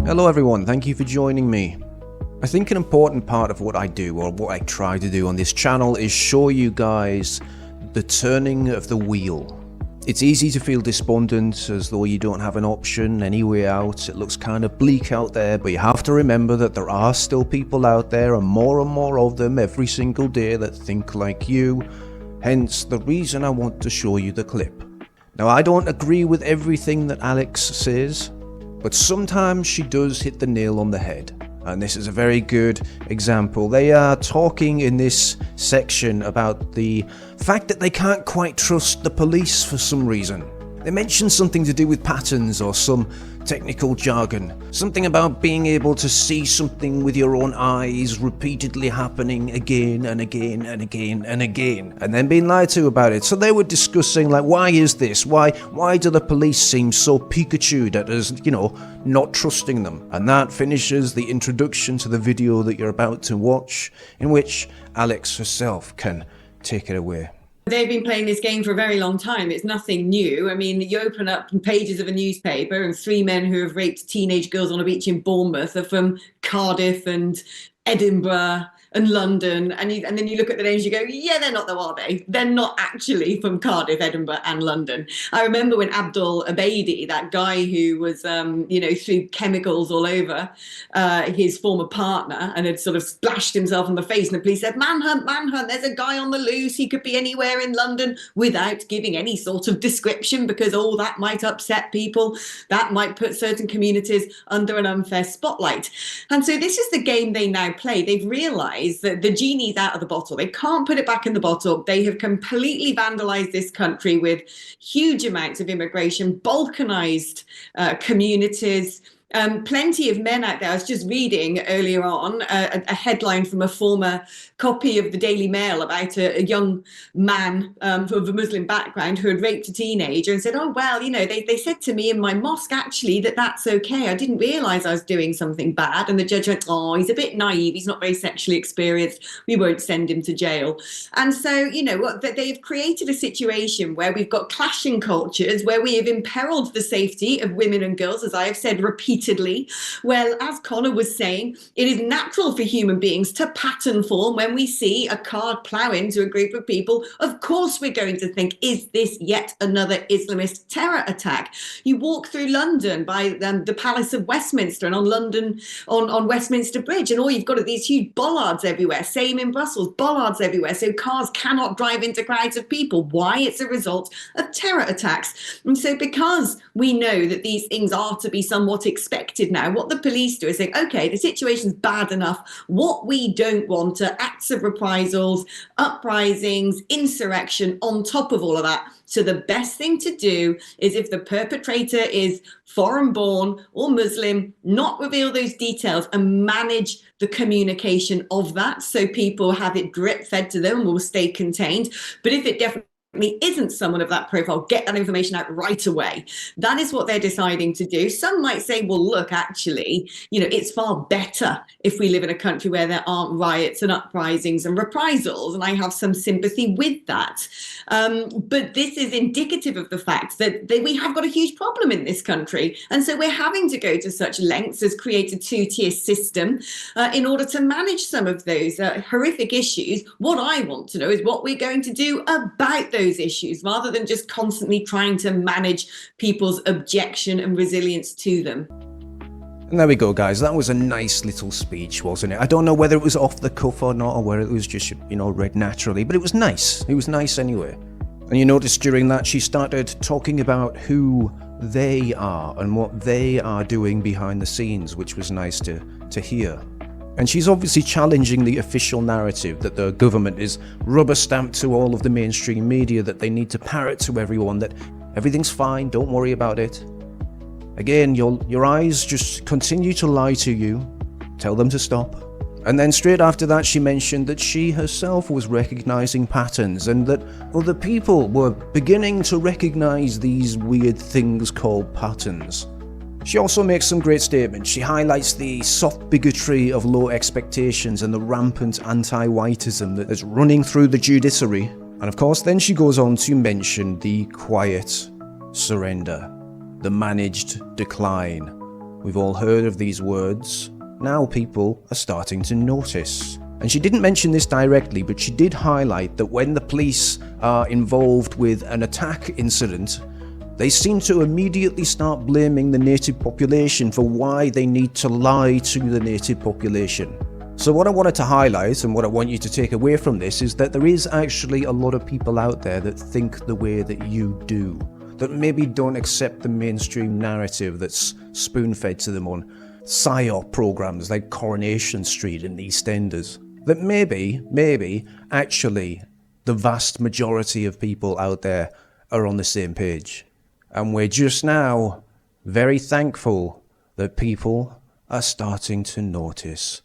Hello everyone, thank you for joining me. I think an important part of what I do, or what I try to do on this channel, is show you guys the turning of the wheel. It's easy to feel despondent, as though you don't have an option, any way out. It looks kind of bleak out there, but you have to remember that there are still people out there, and more of them every single day, that think like you. Hence the reason I want to show you the clip. Now, I don't agree with everything that Alex says, but sometimes she does hit the nail on the head. And this is a very good example. They are talking in this section about the fact that they can't quite trust the police for some reason. They mention something to do with patterns or some technical jargon. Something about being able to see something with your own eyes repeatedly happening again and again and again and again, and then being lied to about it. So they were discussing, like, why is this? Why do the police seem so Pikachu'd at us, not trusting them? And that finishes the introduction to the video that you're about to watch, in which Alex herself can take it away. They've been playing this game for a very long time. It's nothing new. I mean, you open up pages of a newspaper and 3 men who have raped teenage girls on a beach in Bournemouth are from Cardiff and Edinburgh and London, and then you look at the names, you go, yeah, they're not, though, are they? They're not actually from Cardiff, Edinburgh and London. I remember when Abdul Abaidi, that guy who was, threw chemicals all over his former partner and had sort of splashed himself on the face, and the police said, manhunt, there's a guy on the loose, he could be anywhere in London, without giving any sort of description, because, that might upset people, that might put certain communities under an unfair spotlight. And so this is the game they now play. They've realised that the genie's out of the bottle. They can't put it back in the bottle. They have completely vandalized this country with huge amounts of immigration, balkanized communities. Plenty of men out there. I was just reading earlier on a headline from a former copy of the Daily Mail about a young man of a Muslim background who had raped a teenager, and said, oh, well, they said to me in my mosque, actually, that's okay. I didn't realise I was doing something bad. And the judge went, oh, he's a bit naive. He's not very sexually experienced. We won't send him to jail. And so, they've created a situation where we've got clashing cultures, where we have imperiled the safety of women and girls, as I have said repeatedly. Well, as Connor was saying, it is natural for human beings to pattern form. When we see a car plough into a group of people, of course we're going to think, is this yet another Islamist terror attack? You walk through London by the Palace of Westminster and on Westminster Bridge, and all you've got are these huge bollards everywhere. Same in Brussels, bollards everywhere, so cars cannot drive into crowds of people. Why? It's a result of terror attacks. And so because we know that these things are to be somewhat expected now, what the police do is say, okay, the situation's bad enough. What we don't want are acts of reprisals, uprisings, insurrection on top of all of that. So the best thing to do is, if the perpetrator is foreign born or Muslim, not reveal those details and manage the communication of that, so people have it drip fed to them and will stay contained. But if it definitely isn't someone of that profile, get that information out right away. That is what they're deciding to do. Some might say, well, look, actually, it's far better if we live in a country where there aren't riots and uprisings and reprisals, and I have some sympathy with that. But this is indicative of the fact that we have got a huge problem in this country, and so we're having to go to such lengths as create a two-tier system in order to manage some of those horrific issues. What I want to know is what we're going to do about those issues, rather than just constantly trying to manage people's objection and resilience to them. And there we go, guys. That was a nice little speech, wasn't it? I don't know whether it was off the cuff or not, or whether it was just, read naturally, but it was nice. It was nice anyway. And you notice during that she started talking about who they are and what they are doing behind the scenes, which was nice to hear. And she's obviously challenging the official narrative that the government is rubber-stamped to all of the mainstream media, that they need to parrot to everyone that everything's fine, don't worry about it. Again, your eyes just continue to lie to you. Tell them to stop. And then straight after that, she mentioned that she herself was recognizing patterns, and that other people were beginning to recognize these weird things called patterns. She also makes some great statements. She highlights the soft bigotry of low expectations and the rampant anti-whiteism that is running through the judiciary. And of course, then she goes on to mention the quiet surrender, the managed decline, We've all heard of these words. Now people are starting to notice. And she didn't mention this directly, but she did highlight that when the police are involved with an attack incident, they seem to immediately start blaming the native population for why they need to lie to the native population. So what I wanted to highlight, and what I want you to take away from this, is that there is actually a lot of people out there that think the way that you do, that maybe don't accept the mainstream narrative that's spoon-fed to them on PSYOP programs like Coronation Street and EastEnders. That maybe, actually, the vast majority of people out there are on the same page. And we're just now very thankful that people are starting to notice.